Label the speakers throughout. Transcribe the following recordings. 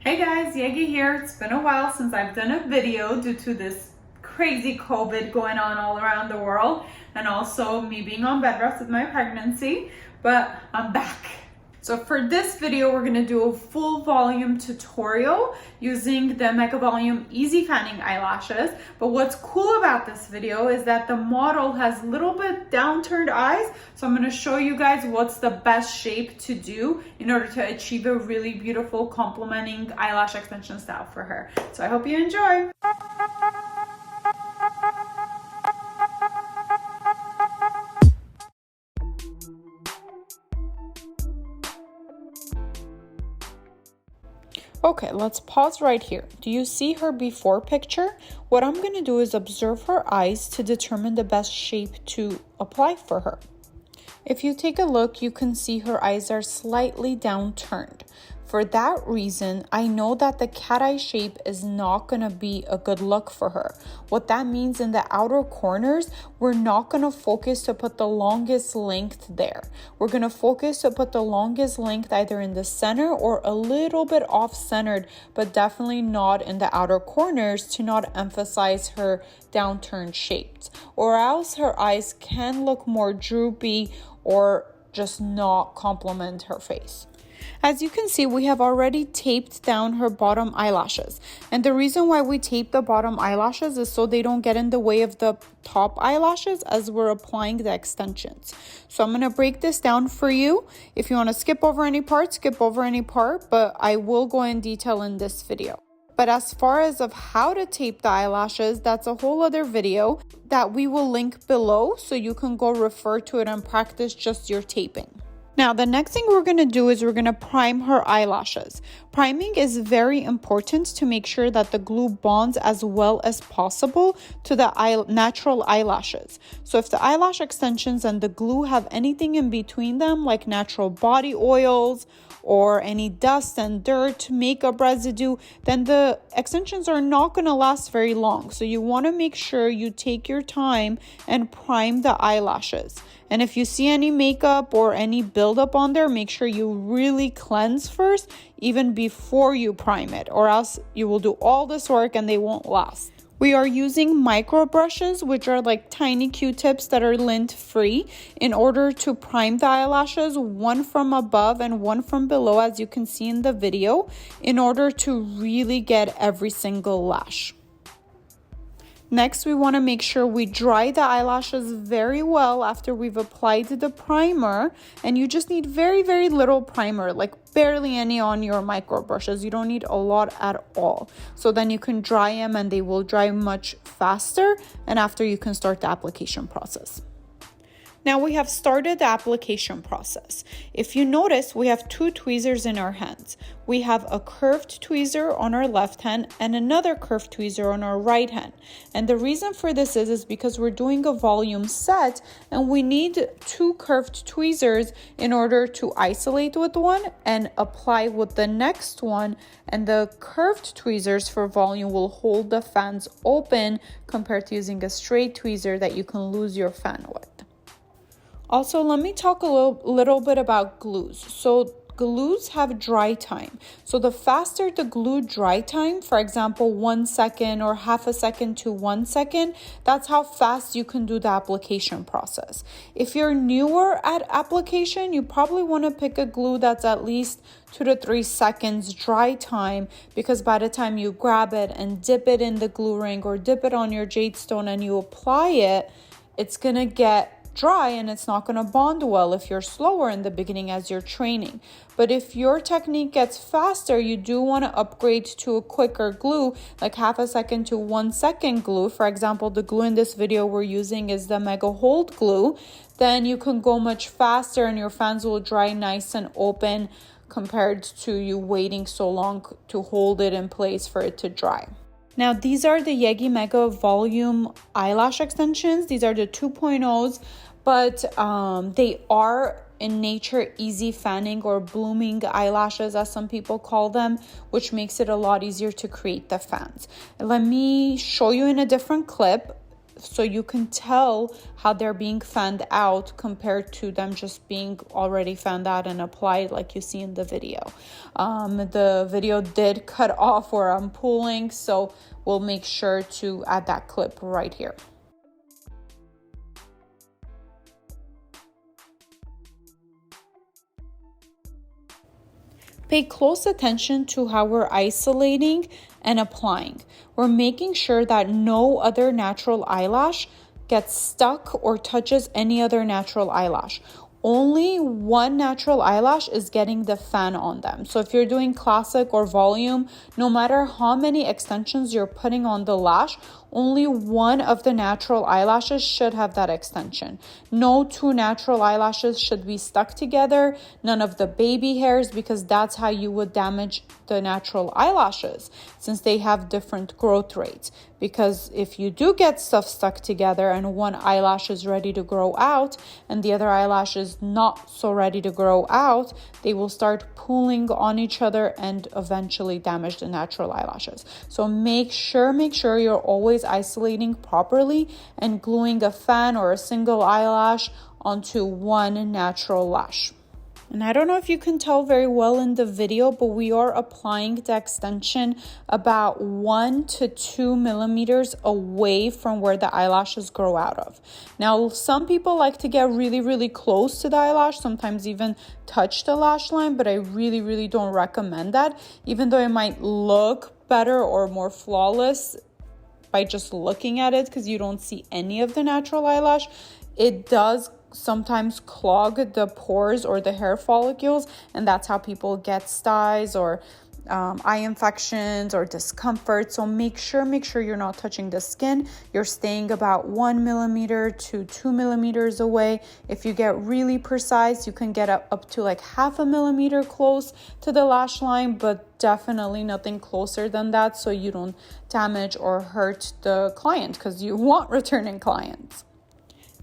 Speaker 1: Hey guys, Yegi here. It's been a while since I've done a video due to this crazy COVID going on all around the world and also me being on bed rest with my pregnancy, but I'm back. So for this video, we're gonna do a full volume tutorial using the Mega Volume Easy Fanning eyelashes. But what's cool about this video is that the model has a little bit downturned eyes. So I'm gonna show you guys what's the best shape to do in order to achieve a really beautiful complementing eyelash extension style for her. So I hope you enjoy. Okay, let's pause right here. Do you see her before picture? What I'm going to do is observe her eyes to determine the best shape to apply for her. If you take a look, you can see her eyes are slightly downturned. For that reason, I know that the cat eye shape is not going to be a good look for her. What that means in the outer corners, we're not going to focus to put the longest length there. We're going to focus to put the longest length either in the center or a little bit off-centered, but definitely not in the outer corners to not emphasize her downturned shapes. Or else her eyes can look more droopy or just not complement her face. As you can see, we have already taped down her bottom eyelashes. And the reason why we tape the bottom eyelashes is so they don't get in the way of the top eyelashes as we're applying the extensions. So I'm going to break this down for you. If you want to skip over any part, skip over any part, but I will go in detail in this video. But as far as of how to tape the eyelashes, that's a whole other video that we will link below so you can go refer to it and practice just your taping. Now, the next thing we're going to do is we're going to prime her eyelashes. Priming is very important to make sure that the glue bonds as well as possible to the natural eyelashes. So if the eyelash extensions and the glue have anything in between them, like natural body oils or any dust and dirt, makeup residue, then the extensions are not going to last very long. So you want to make sure you take your time and prime the eyelashes. And if you see any makeup or any buildup on there, make sure you really cleanse first, even before you prime it, or else you will do all this work and they won't last. We are using micro brushes, which are like tiny Q-tips that are lint free, in order to prime the eyelashes, one from above and one from below, as you can see in the video, in order to really get every single lash. Next, we want to make sure we dry the eyelashes very well after we've applied the primer, and you just need very, very little primer, like barely any on your micro brushes. You don't need a lot at all. So then you can dry them and they will dry much faster, and after you can start the application process. Now we have started the application process. If you notice, we have two tweezers in our hands. We have a curved tweezer on our left hand and another curved tweezer on our right hand. And the reason for this is because we're doing a volume set and we need two curved tweezers in order to isolate with one and apply with the next one. And the curved tweezers for volume will hold the fans open compared to using a straight tweezer that you can lose your fan with. Also, let me talk a little bit about glues. So glues have dry time. So the faster the glue dry time, for example, 1 second or half a second to 1 second, that's how fast you can do the application process. If you're newer at application, you probably want to pick a glue that's at least 2 to 3 seconds dry time, because by the time you grab it and dip it in the glue ring or dip it on your jade stone and you apply it, it's going to get dry and it's not going to bond well if you're slower in the beginning as you're training. But if your technique gets faster, you do want to upgrade to a quicker glue, like half a second to 1 second glue. For example, the glue in this video we're using is the Mega Hold glue. Then you can go much faster and your fans will dry nice and open compared to you waiting so long to hold it in place for it to dry. Now, these are the Yegi Mega Volume eyelash extensions. These are the 2.0s, but they are in nature easy fanning or blooming eyelashes, as some people call them, which makes it a lot easier to create the fans. Let me show you in a different clip so you can tell how they're being fanned out compared to them just being already fanned out and applied like you see in the video. The video did cut off where I'm pulling, so we'll make sure to add that clip right here. Pay close attention to how we're isolating and applying. We're making sure that no other natural eyelash gets stuck or touches any other natural eyelash. Only one natural eyelash is getting the fan on them. So if you're doing classic or volume, no matter how many extensions you're putting on the lash, only one of the natural eyelashes should have that extension. No two natural eyelashes should be stuck together, none of the baby hairs, because that's how you would damage the natural eyelashes since they have different growth rates. Because if you do get stuff stuck together and one eyelash is ready to grow out and the other eyelash is not so ready to grow out, they will start pulling on each other and eventually damage the natural eyelashes. So make sure you're always isolating properly and gluing a fan or a single eyelash onto one natural lash. And I don't know if you can tell very well in the video, but we are applying the extension about 1 to 2 millimeters away from where the eyelashes grow out of. Now, some people like to get really close to the eyelash, sometimes even touch the lash line, but I really don't recommend that, even though it might look better or more flawless by just looking at it because you don't see any of the natural eyelash. It does sometimes clog the pores or the hair follicles, and that's how people get styes or eye infections or discomfort. So make sure you're not touching the skin. You're staying about 1 millimeter to 2 millimeters away. If you get really precise, you can get up to like 0.5 millimeter close to the lash line, but definitely nothing closer than that, so you don't damage or hurt the client, because you want returning clients.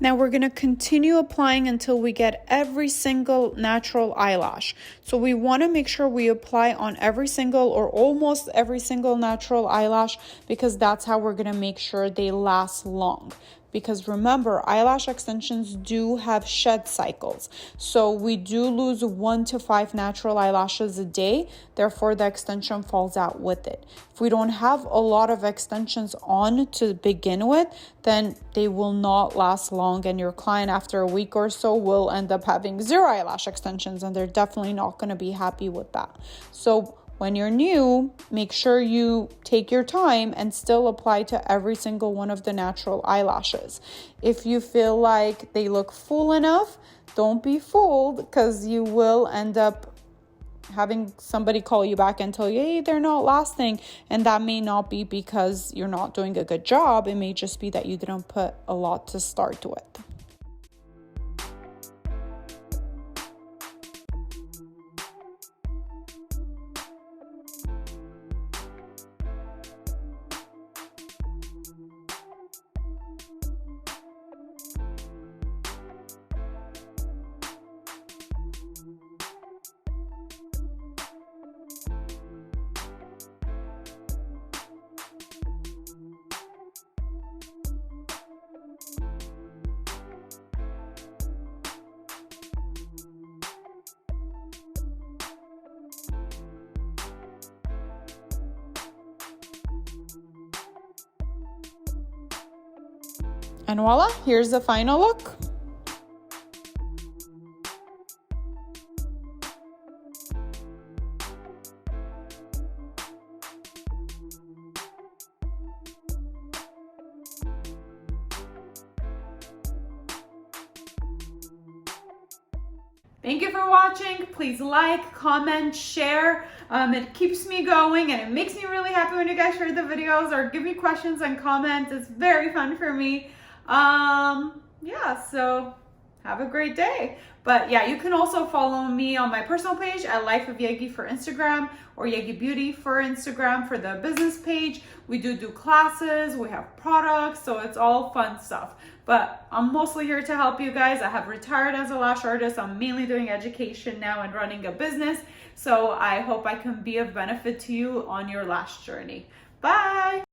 Speaker 1: Now we're going to continue applying until we get every single natural eyelash. So we want to make sure we apply on every single or almost every single natural eyelash, because that's how we're going to make sure they last long. Because remember, eyelash extensions do have shed cycles. So we do lose 1 to 5 natural eyelashes a day. Therefore, the extension falls out with it. If we don't have a lot of extensions on to begin with, then they will not last long. And your client, after a week or so, will end up having 0 eyelash extensions. And they're definitely not going to be happy with that. So when you're new, make sure you take your time and still apply to every single one of the natural eyelashes. If you feel like they look full enough, don't be fooled, because you will end up having somebody call you back and tell you, hey, they're not lasting. And that may not be because you're not doing a good job. It may just be that you didn't put a lot to start with. And voila, here's the final look. Thank you for watching. Please like, comment, share. It keeps me going and it makes me really happy when you guys share the videos or give me questions and comments. It's very fun for me. Yeah, so have a great day. But yeah, you can also follow me on my personal page at Life of Yegi for Instagram, or Yegi Beauty for Instagram for the business page. We do classes, we have products, so it's all fun stuff. But I'm mostly here to help you guys. I have retired as a lash artist. I'm mainly doing education now and running a business. So I hope I can be of benefit to you on your lash journey. Bye.